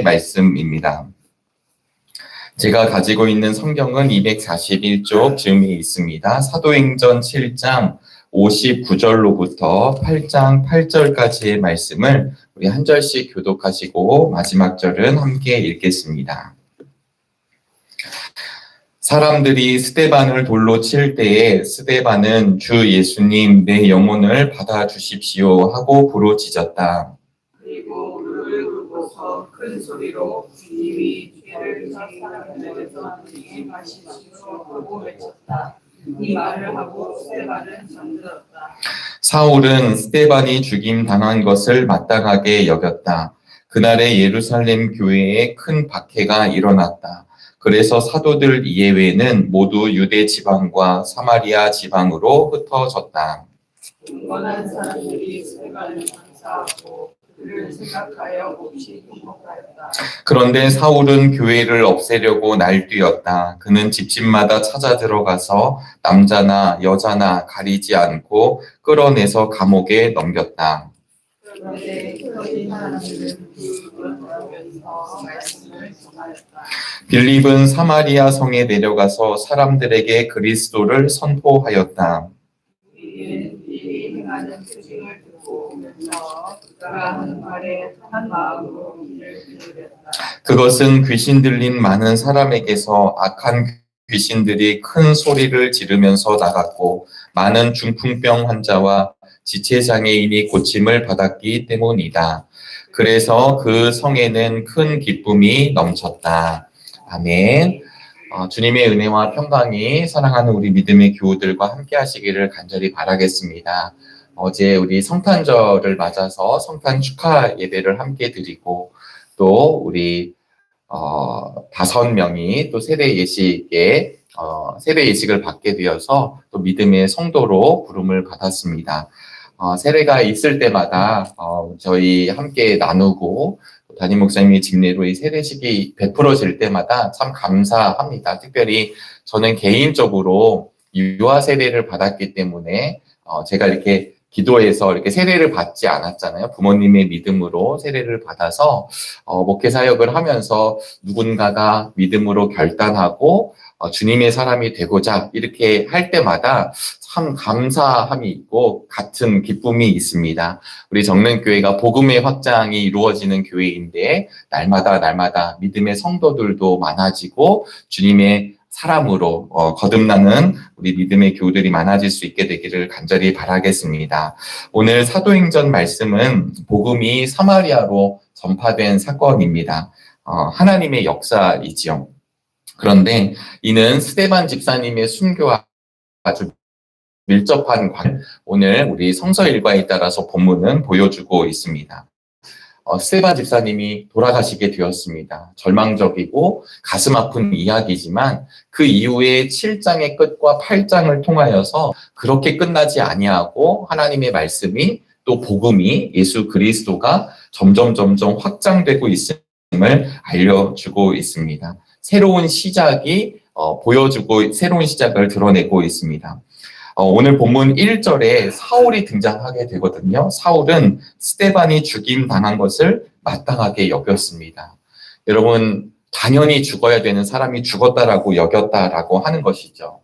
말씀입니다. 제가 가지고 있는 성경은 241쪽 즈음에 있습니다. 사도행전 7장 59절로부터 8장 8절까지의 말씀을 우리 한 절씩 교독하시고 마지막 절은 함께 읽겠습니다. 사람들이 스데반을 돌로 칠 때에 스데반은 주 예수님 내 영혼을 받아주십시오 하고 부르짖었다. 그리고 무릎을 꿇고서 큰 소리로 주님이 죄를 지은 사람들에게서 등에 마시시오 하고 외쳤다. 이 말을 하고 스데반은 잠들었다. 사울은 스데반이 죽임 당한 것을 마땅하게 여겼다. 그날에 예루살렘 교회에 큰 박해가 일어났다. 그래서 사도들 이외에는 모두 유대 지방과 사마리아 지방으로 흩어졌다. 경건한 사람들이 스데반을 감사하고 그를 생각하여 몹시 행복하였다. 그런데 사울은 교회를 없애려고 날뛰었다. 그는 집집마다 찾아 들어가서 남자나 여자나 가리지 않고 끌어내서 감옥에 넘겼다. 그런데 그러신 사람들은 빌립을 돌아오면서 말씀을 전하였다. 빌립은 사마리아 성에 내려가서 사람들에게 그리스도를 선포하였다. 우리는 빌립이 행하는 표징을 듣고 오면서 그가 하는 말에 한 마음으로 이를 들으렸다. 그것은 귀신 들린 많은 사람에게서 악한 귀신들이 큰 소리를 지르면서 나갔고 많은 중풍병 환자와 지체장애인이 고침을 받았기 때문이다. 그래서 그 성에는 큰 기쁨이 넘쳤다. 아멘. 주님의 은혜와 평강이 사랑하는 우리 믿음의 교우들과 함께 하시기를 간절히 바라겠습니다. 어제 우리 성탄절을 맞아서 성탄 축하 예배를 함께 드리고 또 우리 5명이 또 세대 예식을 받게 되어서 또 믿음의 성도로 부름을 받았습니다. 세례가 있을 때마다 저희 함께 나누고 담임 목사님의 집례로 이 세례식이 베풀어질 때마다 참 감사합니다. 특별히 저는 개인적으로 유아 세례를 받았기 때문에 제가 이렇게 기도해서 이렇게 세례를 받지 않았잖아요. 부모님의 믿음으로 세례를 받아서 목회 사역을 하면서 누군가가 믿음으로 결단하고 주님의 사람이 되고자 이렇게 할 때마다 참 감사함이 있고 같은 기쁨이 있습니다. 우리 정릉교회가 복음의 확장이 이루어지는 교회인데 날마다 믿음의 성도들도 많아지고 주님의 사람으로 거듭나는 우리 믿음의 교우들이 많아질 수 있게 되기를 간절히 바라겠습니다. 오늘 사도행전 말씀은 복음이 사마리아로 전파된 사건입니다. 하나님의 역사이지요. 그런데 이는 스데반 집사님의 순교와 아주 밀접한 관계를 오늘 우리 성서 일과에 따라서 본문은 보여주고 있습니다. 스데반 집사님이 돌아가시게 되었습니다. 절망적이고 가슴 아픈 이야기지만 그 이후에 7장의 끝과 8장을 통하여서 그렇게 끝나지 아니하고 하나님의 말씀이 또 복음이 예수 그리스도가 점점 확장되고 있음을 알려주고 있습니다. 새로운 시작이 새로운 시작을 드러내고 있습니다. 오늘 본문 1절에 사울이 등장하게 되거든요. 사울은 스데반이 죽임 당한 것을 마땅하게 여겼습니다. 여러분, 당연히 죽어야 되는 사람이 죽었다라고 여겼다라고 하는 것이죠.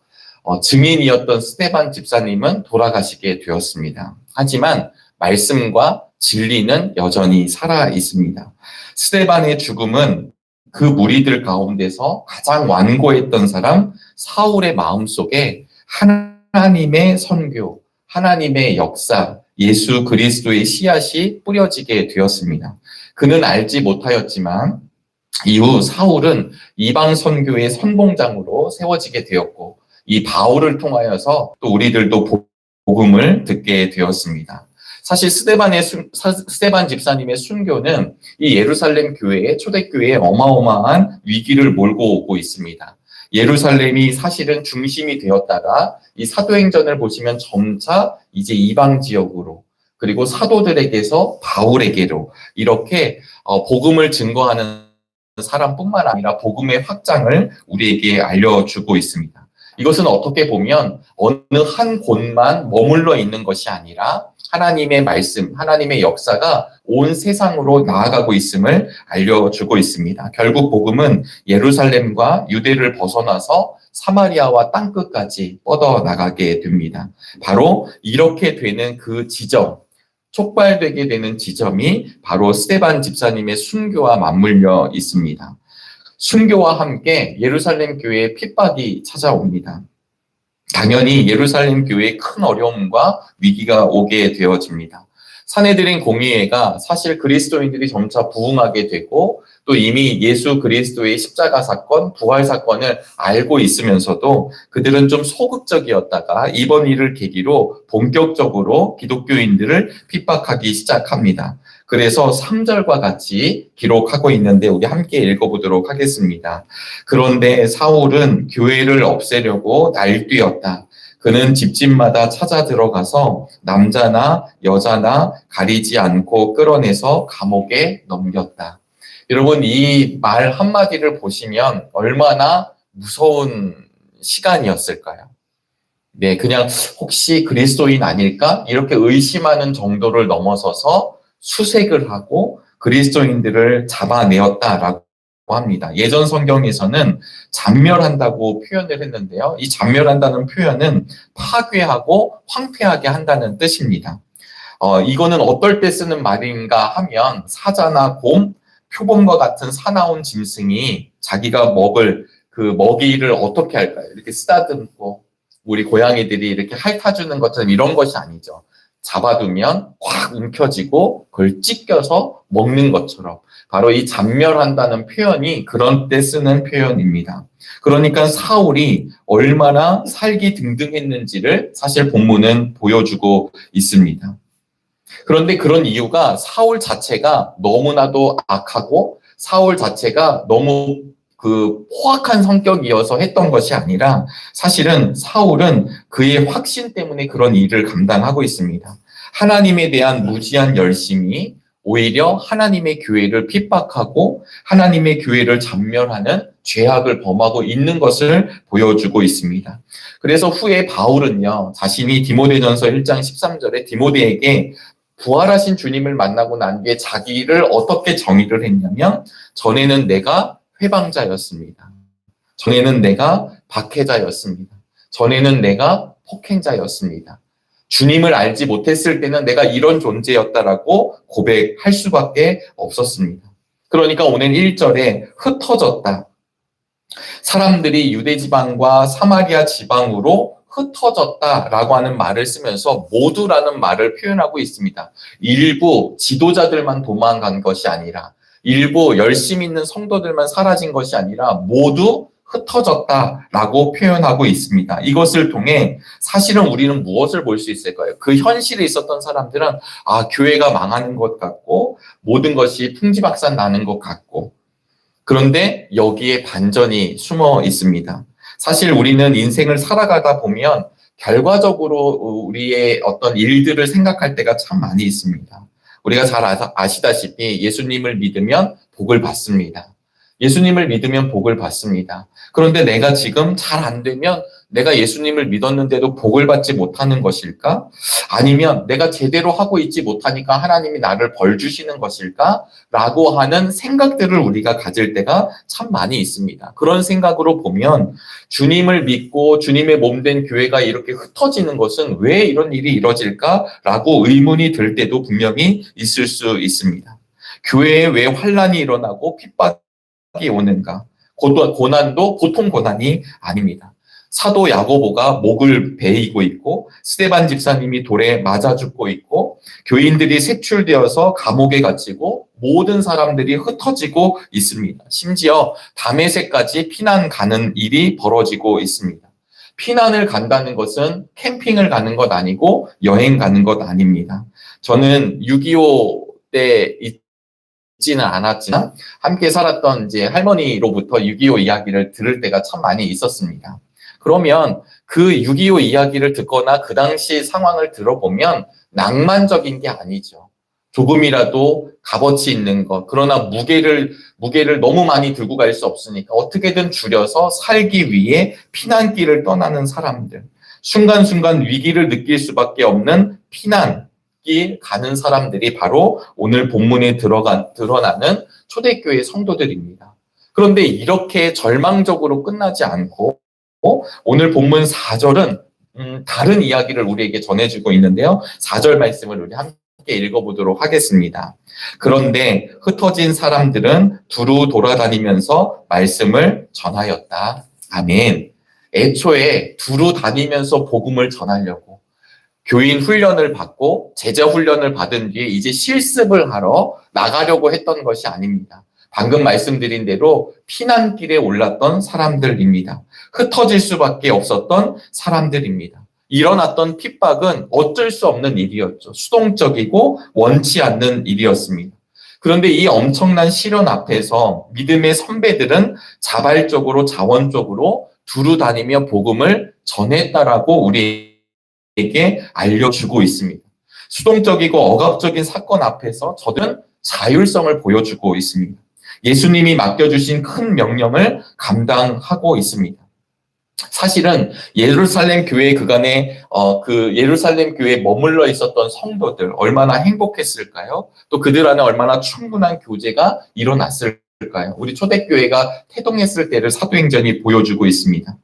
증인이었던 스데반 집사님은 돌아가시게 되었습니다. 하지만 말씀과 진리는 여전히 살아 있습니다. 스데반의 죽음은 그 무리들 가운데서 가장 완고했던 사람 사울의 마음속에 하나님의 선교, 하나님의 역사, 예수 그리스도의 씨앗이 뿌려지게 되었습니다. 그는 알지 못하였지만 이후 사울은 이방 선교의 선봉장으로 세워지게 되었고 이 바울을 통하여서 또 우리들도 복음을 듣게 되었습니다. 사실 스데반 집사님의 순교는 이 예루살렘 교회의 초대교회에 어마어마한 위기를 몰고 오고 있습니다. 예루살렘이 사실은 중심이 되었다가 이 사도행전을 보시면 점차 이제 이방 지역으로 그리고 사도들에게서 바울에게로 이렇게 복음을 증거하는 사람뿐만 아니라 복음의 확장을 우리에게 알려주고 있습니다. 이것은 어떻게 보면 어느 한 곳만 머물러 있는 것이 아니라 하나님의 말씀, 하나님의 역사가 온 세상으로 나아가고 있음을 알려주고 있습니다. 결국 복음은 예루살렘과 유대를 벗어나서 사마리아와 땅끝까지 뻗어나가게 됩니다. 바로 이렇게 되는 그 지점, 촉발되게 되는 지점이 바로 스데반 집사님의 순교와 맞물려 있습니다. 순교와 함께 예루살렘 교회에 핍박이 찾아옵니다. 당연히 예루살렘 교회에 큰 어려움과 위기가 오게 되어집니다. 산헤드린 공의회가 사실 그리스도인들이 점차 부흥하게 되고 또 이미 예수 그리스도의 십자가 사건, 부활 사건을 알고 있으면서도 그들은 좀 소극적이었다가 이번 일을 계기로 본격적으로 기독교인들을 핍박하기 시작합니다. 그래서 3절과 같이 기록하고 있는데 우리 함께 읽어보도록 하겠습니다. 그런데 사울은 교회를 없애려고 날뛰었다. 그는 집집마다 찾아 들어가서 남자나 여자나 가리지 않고 끌어내서 감옥에 넘겼다. 여러분, 이 말 한마디를 보시면 얼마나 무서운 시간이었을까요? 네, 그냥 혹시 그리스도인 아닐까? 이렇게 의심하는 정도를 넘어서서 수색을 하고 그리스도인들을 잡아내었다라고 합니다. 예전 성경에서는 잔멸한다고 표현을 했는데요. 이 잔멸한다는 표현은 파괴하고 황폐하게 한다는 뜻입니다. 이거는 어떨 때 쓰는 말인가 하면 사자나 곰, 표범과 같은 사나운 짐승이 자기가 먹을 그 먹이를 어떻게 할까요? 이렇게 쓰다듬고 우리 고양이들이 이렇게 핥아주는 것처럼 이런 것이 아니죠. 잡아두면 확 움켜쥐고 그걸 찢겨서 먹는 것처럼 바로 이 잔멸한다는 표현이 그런 때 쓰는 표현입니다. 그러니까 사울이 얼마나 살기 등등했는지를 사실 본문은 보여주고 있습니다. 그런데 그런 이유가 사울 자체가 너무나도 악하고 사울 자체가 너무 포악한 성격이어서 했던 것이 아니라 사실은 사울은 그의 확신 때문에 그런 일을 감당하고 있습니다. 하나님에 대한 무지한 열심이 오히려 하나님의 교회를 핍박하고 하나님의 교회를 잔멸하는 죄악을 범하고 있는 것을 보여주고 있습니다. 그래서 후에 바울은요, 자신이 디모데전서 1장 13절에 디모데에게 부활하신 주님을 만나고 난 뒤에 자기를 어떻게 정의를 했냐면 전에는 내가 회방자였습니다. 전에는 내가 박해자였습니다. 전에는 내가 폭행자였습니다. 주님을 알지 못했을 때는 내가 이런 존재였다라고 고백할 수밖에 없었습니다. 그러니까 오늘 1절에 흩어졌다. 사람들이 유대 지방과 사마리아 지방으로 흩어졌다라고 하는 말을 쓰면서 모두라는 말을 표현하고 있습니다. 일부 지도자들만 도망간 것이 아니라 일부 열심히 있는 성도들만 사라진 것이 아니라 모두 흩어졌다라고 표현하고 있습니다. 이것을 통해 사실은 우리는 무엇을 볼 수 있을까요? 그 현실에 있었던 사람들은 교회가 망하는 것 같고 모든 것이 풍지박산 나는 것 같고 그런데 여기에 반전이 숨어 있습니다. 사실 우리는 인생을 살아가다 보면 결과적으로 우리의 어떤 일들을 생각할 때가 참 많이 있습니다. 우리가 잘 아시다시피 예수님을 믿으면 복을 받습니다. 예수님을 믿으면 복을 받습니다. 그런데 내가 지금 잘 안 되면 내가 예수님을 믿었는데도 복을 받지 못하는 것일까? 아니면 내가 제대로 하고 있지 못하니까 하나님이 나를 벌 주시는 것일까? 라고 하는 생각들을 우리가 가질 때가 참 많이 있습니다. 그런 생각으로 보면 주님을 믿고 주님의 몸된 교회가 이렇게 흩어지는 것은 왜 이런 일이 이뤄질까? 라고 의문이 들 때도 분명히 있을 수 있습니다. 교회에 왜 환란이 일어나고 핍박이 오는가? 고난도 보통 고난이 아닙니다. 사도 야고보가 목을 베이고 있고 스데반 집사님이 돌에 맞아 죽고 있고 교인들이 색출되어서 감옥에 갇히고 모든 사람들이 흩어지고 있습니다. 심지어 다메섹까지 피난 가는 일이 벌어지고 있습니다. 피난을 간다는 것은 캠핑을 가는 것 아니고 여행 가는 것 아닙니다. 저는 6.25 때 있지는 않았지만 함께 살았던 이제 할머니로부터 6.25 이야기를 들을 때가 참 많이 있었습니다. 그러면 그 6.25 이야기를 듣거나 그 당시 상황을 들어보면 낭만적인 게 아니죠. 조금이라도 값어치 있는 것. 그러나 무게를 너무 많이 들고 갈 수 없으니까 어떻게든 줄여서 살기 위해 피난길을 떠나는 사람들. 순간순간 위기를 느낄 수밖에 없는 피난. 믿기 가는 사람들이 바로 오늘 본문에 드러나는 초대교회 성도들입니다. 그런데 이렇게 절망적으로 끝나지 않고 오늘 본문 4절은 다른 이야기를 우리에게 전해주고 있는데요. 4절 말씀을 우리 함께 읽어보도록 하겠습니다. 그런데 흩어진 사람들은 두루 돌아다니면서 말씀을 전하였다. 아멘. 애초에 두루 다니면서 복음을 전하려고 교인 훈련을 받고 제자 훈련을 받은 뒤에 이제 실습을 하러 나가려고 했던 것이 아닙니다. 방금 말씀드린 대로 피난길에 올랐던 사람들입니다. 흩어질 수밖에 없었던 사람들입니다. 일어났던 핍박은 어쩔 수 없는 일이었죠. 수동적이고 원치 않는 일이었습니다. 그런데 이 엄청난 시련 앞에서 믿음의 선배들은 자발적으로 자원적으로 두루 다니며 복음을 전했다라고 우리에게 알려주고 있습니다. 수동적이고 억압적인 사건 앞에서 저들은 자율성을 보여주고 있습니다. 예수님이 맡겨주신 큰 명령을 감당하고 있습니다. 사실은 예루살렘 교회 그간에 예루살렘 교회에 머물러 있었던 성도들 얼마나 행복했을까요? 또 그들 안에 얼마나 충분한 교제가 일어났을까요? 우리 초대교회가 태동했을 때를 사도행전이 보여주고 있습니다.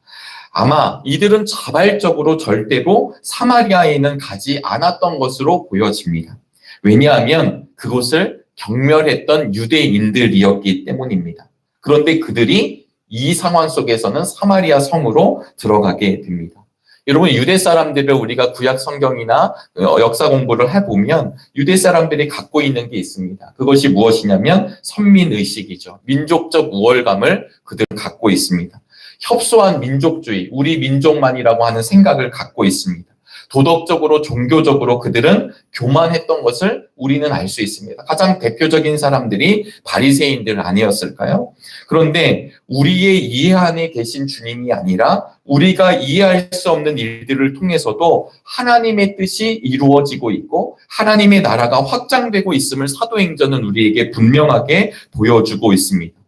아마 이들은 자발적으로 절대로 사마리아에는 가지 않았던 것으로 보여집니다. 왜냐하면 그곳을 경멸했던 유대인들이었기 때문입니다. 그런데 그들이 이 상황 속에서는 사마리아 성으로 들어가게 됩니다. 여러분, 유대 사람들을 우리가 구약 성경이나 역사 공부를 해보면 유대 사람들이 갖고 있는 게 있습니다. 그것이 무엇이냐면 선민의식이죠. 민족적 우월감을 그들은 갖고 있습니다. 협소한 민족주의, 우리 민족만이라고 하는 생각을 갖고 있습니다. 도덕적으로 종교적으로 그들은 교만했던 것을 우리는 알 수 있습니다. 가장 대표적인 사람들이 바리새인들 아니었을까요? 그런데 우리의 이해 안에 계신 주님이 아니라 우리가 이해할 수 없는 일들을 통해서도 하나님의 뜻이 이루어지고 있고 하나님의 나라가 확장되고 있음을 사도행전은 우리에게 분명하게 보여주고 있습니다.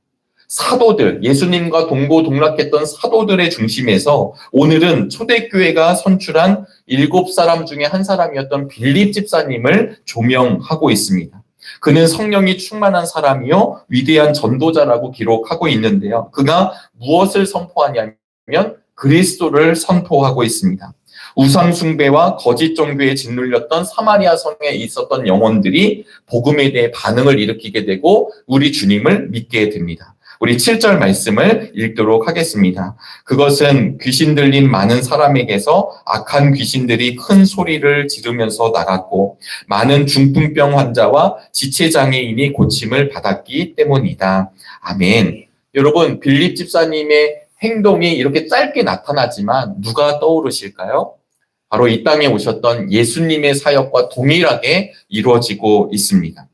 사도들, 예수님과 동고동락했던 사도들의 중심에서 오늘은 초대교회가 선출한 7사람 중에 한 사람이었던 빌립 집사님을 조명하고 있습니다. 그는 성령이 충만한 사람이요 위대한 전도자라고 기록하고 있는데요. 그가 무엇을 선포하냐면 그리스도를 선포하고 있습니다. 우상 숭배와 거짓 종교에 짓눌렸던 사마리아 성에 있었던 영혼들이 복음에 대해 반응을 일으키게 되고 우리 주님을 믿게 됩니다. 우리 7절 말씀을 읽도록 하겠습니다. 그것은 귀신 들린 많은 사람에게서 악한 귀신들이 큰 소리를 지르면서 나갔고 많은 중풍병 환자와 지체장애인이 고침을 받았기 때문이다. 아멘. 여러분, 빌립 집사님의 행동이 이렇게 짧게 나타나지만 누가 떠오르실까요? 바로 이 땅에 오셨던 예수님의 사역과 동일하게 이루어지고 있습니다.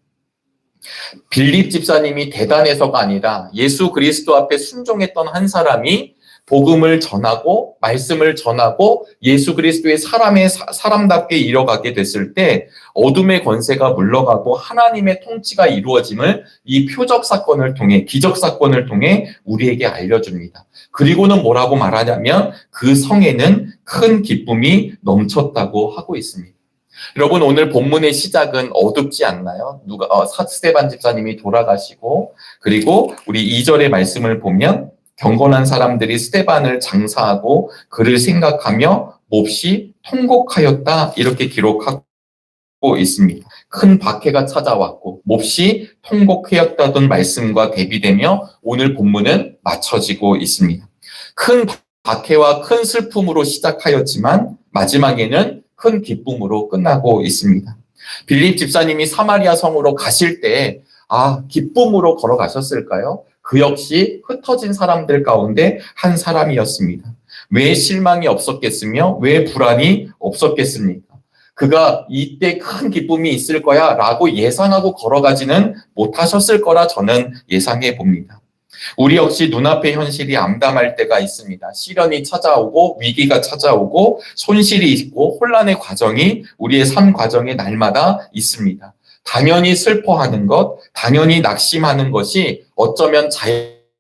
빌립 집사님이 대단해서가 아니라 예수 그리스도 앞에 순종했던 한 사람이 복음을 전하고 말씀을 전하고 예수 그리스도의 사람답게 이뤄가게 됐을 때 어둠의 권세가 물러가고 하나님의 통치가 이루어짐을 이 표적 사건을 통해 기적 사건을 통해 우리에게 알려줍니다. 그리고는 뭐라고 말하냐면 그 성에는 큰 기쁨이 넘쳤다고 하고 있습니다. 여러분, 오늘 본문의 시작은 어둡지 않나요? 스데반 집사님이 돌아가시고 그리고 우리 2절의 말씀을 보면 경건한 사람들이 스데반을 장사하고 그를 생각하며 몹시 통곡하였다 이렇게 기록하고 있습니다. 큰 박해가 찾아왔고 몹시 통곡하였다던 말씀과 대비되며 오늘 본문은 맞춰지고 있습니다. 큰 박해와 큰 슬픔으로 시작하였지만 마지막에는 큰 기쁨으로 끝나고 있습니다. 빌립 집사님이 사마리아 성으로 가실 때 기쁨으로 걸어가셨을까요? 그 역시 흩어진 사람들 가운데 한 사람이었습니다. 왜 실망이 없었겠으며 왜 불안이 없었겠습니까? 그가 이때 큰 기쁨이 있을 거야 라고 예상하고 걸어가지는 못하셨을 거라 저는 예상해 봅니다. 우리 역시 눈앞의 현실이 암담할 때가 있습니다. 시련이 찾아오고 위기가 찾아오고 손실이 있고 혼란의 과정이 우리의 삶 과정에 날마다 있습니다. 당연히 슬퍼하는 것, 당연히 낙심하는 것이 어쩌면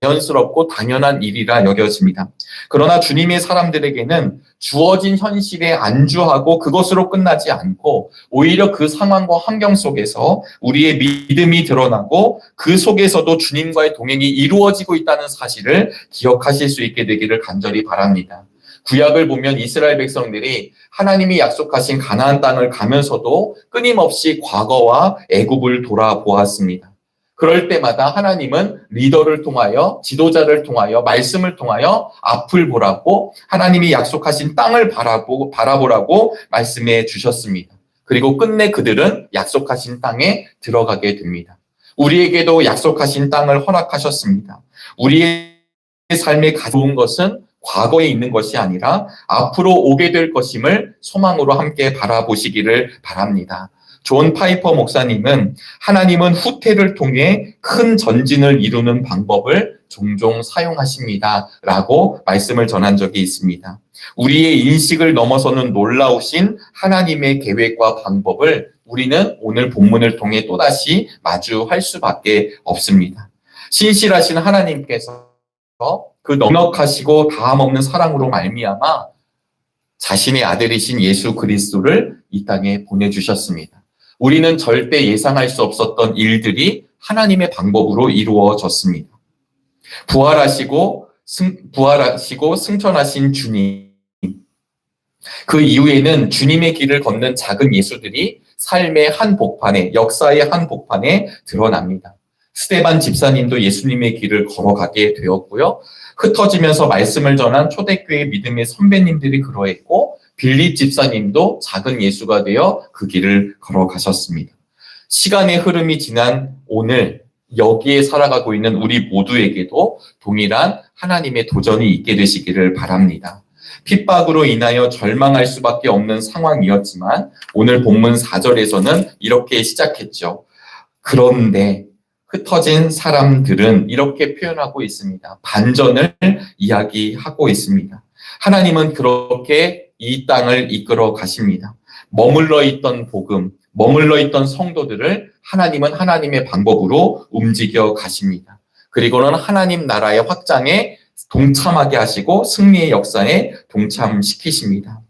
자연스럽고 당연한 일이라 여겨집니다. 그러나 주님의 사람들에게는 주어진 현실에 안주하고 그것으로 끝나지 않고 오히려 그 상황과 환경 속에서 우리의 믿음이 드러나고 그 속에서도 주님과의 동행이 이루어지고 있다는 사실을 기억하실 수 있게 되기를 간절히 바랍니다. 구약을 보면 이스라엘 백성들이 하나님이 약속하신 가나안 땅을 가면서도 끊임없이 과거와 애굽을 돌아보았습니다. 그럴 때마다 하나님은 리더를 통하여, 지도자를 통하여, 말씀을 통하여 앞을 보라고, 하나님이 약속하신 땅을 바라보라고 말씀해 주셨습니다. 그리고 끝내 그들은 약속하신 땅에 들어가게 됩니다. 우리에게도 약속하신 땅을 허락하셨습니다. 우리의 삶에 가져온 것은 과거에 있는 것이 아니라 앞으로 오게 될 것임을 소망으로 함께 바라보시기를 바랍니다. 존 파이퍼 목사님은 하나님은 후퇴를 통해 큰 전진을 이루는 방법을 종종 사용하십니다. 라고 말씀을 전한 적이 있습니다. 우리의 인식을 넘어서는 놀라우신 하나님의 계획과 방법을 우리는 오늘 본문을 통해 또다시 마주할 수밖에 없습니다. 신실하신 하나님께서 그 넉넉하시고 다함없는 사랑으로 말미암아 자신의 아들이신 예수 그리스도를 이 땅에 보내주셨습니다. 우리는 절대 예상할 수 없었던 일들이 하나님의 방법으로 이루어졌습니다. 부활하시고 승천하신 주님. 그 이후에는 주님의 길을 걷는 작은 예수들이 삶의 한 복판에, 역사의 한 복판에 드러납니다. 스데반 집사님도 예수님의 길을 걸어가게 되었고요. 흩어지면서 말씀을 전한 초대교회 믿음의 선배님들이 그러했고, 빌립 집사님도 작은 예수가 되어 그 길을 걸어가셨습니다. 시간의 흐름이 지난 오늘 여기에 살아가고 있는 우리 모두에게도 동일한 하나님의 도전이 있게 되시기를 바랍니다. 핍박으로 인하여 절망할 수밖에 없는 상황이었지만 오늘 본문 4절에서는 이렇게 시작했죠. 그런데 흩어진 사람들은 이렇게 표현하고 있습니다. 반전을 이야기하고 있습니다. 하나님은 그렇게 이 땅을 이끌어 가십니다. 머물러 있던 복음, 머물러 있던 성도들을 하나님은 하나님의 방법으로 움직여 가십니다. 그리고는 하나님 나라의 확장에 동참하게 하시고 승리의 역사에 동참시키십니다.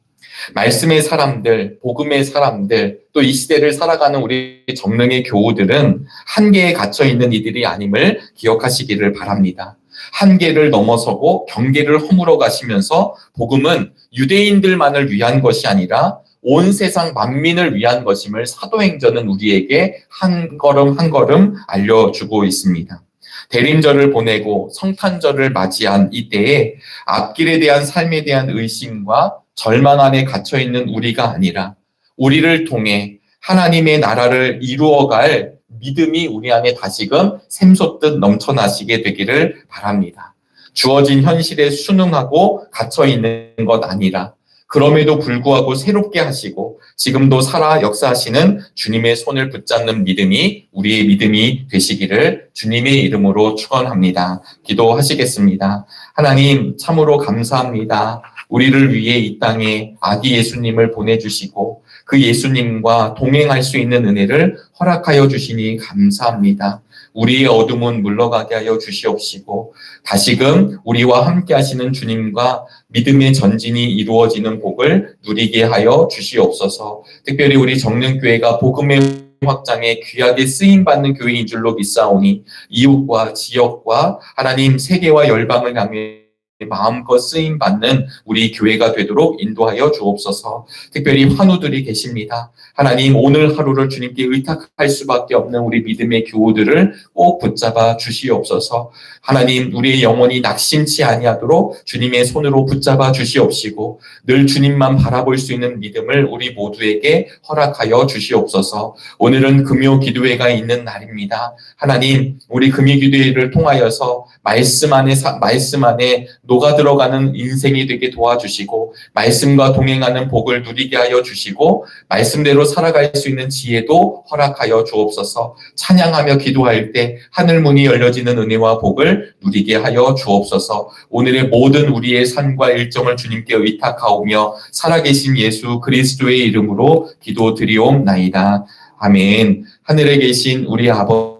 말씀의 사람들, 복음의 사람들, 또 이 시대를 살아가는 우리 정릉의 교우들은 한계에 갇혀 있는 이들이 아님을 기억하시기를 바랍니다. 한계를 넘어서고 경계를 허물어 가시면서 복음은 유대인들만을 위한 것이 아니라 온 세상 만민을 위한 것임을 사도행전은 우리에게 한 걸음 한 걸음 알려주고 있습니다. 대림절을 보내고 성탄절을 맞이한 이때에 앞길에 대한 삶에 대한 의심과 절망 안에 갇혀있는 우리가 아니라 우리를 통해 하나님의 나라를 이루어갈 믿음이 우리 안에 다시금 샘솟듯 넘쳐나시게 되기를 바랍니다. 주어진 현실에 순응하고 갇혀있는 것 아니라 그럼에도 불구하고 새롭게 하시고 지금도 살아 역사하시는 주님의 손을 붙잡는 믿음이 우리의 믿음이 되시기를 주님의 이름으로 축원합니다. 기도하시겠습니다. 하나님 참으로 감사합니다. 우리를 위해 이 땅에 아기 예수님을 보내주시고 그 예수님과 동행할 수 있는 은혜를 허락하여 주시니 감사합니다. 우리의 어둠은 물러가게 하여 주시옵시고 다시금 우리와 함께 하시는 주님과 믿음의 전진이 이루어지는 복을 누리게 하여 주시옵소서. 특별히 우리 정릉교회가 복음의 확장에 귀하게 쓰임받는 교회인 줄로 믿사오니 이웃과 지역과 하나님 세계와 열방을 향해 마음껏 쓰임받는 우리 교회가 되도록 인도하여 주옵소서. 특별히 환우들이 계십니다. 하나님 오늘 하루를 주님께 의탁할 수밖에 없는 우리 믿음의 교우들을 꼭 붙잡아 주시옵소서. 하나님 우리의 영혼이 낙심치 아니하도록 주님의 손으로 붙잡아 주시옵시고 늘 주님만 바라볼 수 있는 믿음을 우리 모두에게 허락하여 주시옵소서. 오늘은 금요 기도회가 있는 날입니다. 하나님 우리 금요 기도회를 통하여서 말씀 안에 녹아 들어가는 인생이 되게 도와주시고 말씀과 동행하는 복을 누리게 하여 주시고 말씀대로 살아갈 수 있는 지혜도 허락하여 주옵소서. 찬양하며 기도할 때 하늘 문이 열려지는 은혜와 복을 누리게 하여 주옵소서. 오늘의 모든 우리의 삶과 일정을 주님께 의탁하오며 살아계신 예수 그리스도의 이름으로 기도드리옵나이다. 아멘. 하늘에 계신 우리 아버지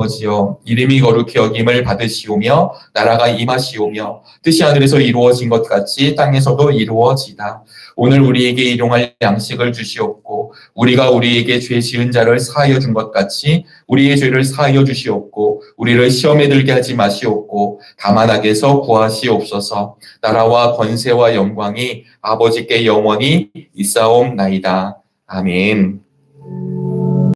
아버지여, 이름이 거룩히 여김을 받으시오며 나라가 임하시오며 뜻이 하늘에서 이루어진 것 같이 땅에서도 이루어지다. 오늘 우리에게 일용할 양식을 주시옵고 우리가 우리에게 죄 지은 자를 사하여 준 것 같이 우리의 죄를 사하여 주시옵고 우리를 시험에 들게 하지 마시옵고 다만 악에서 구하시옵소서. 나라와 권세와 영광이 아버지께 영원히 있사옵나이다. 아멘.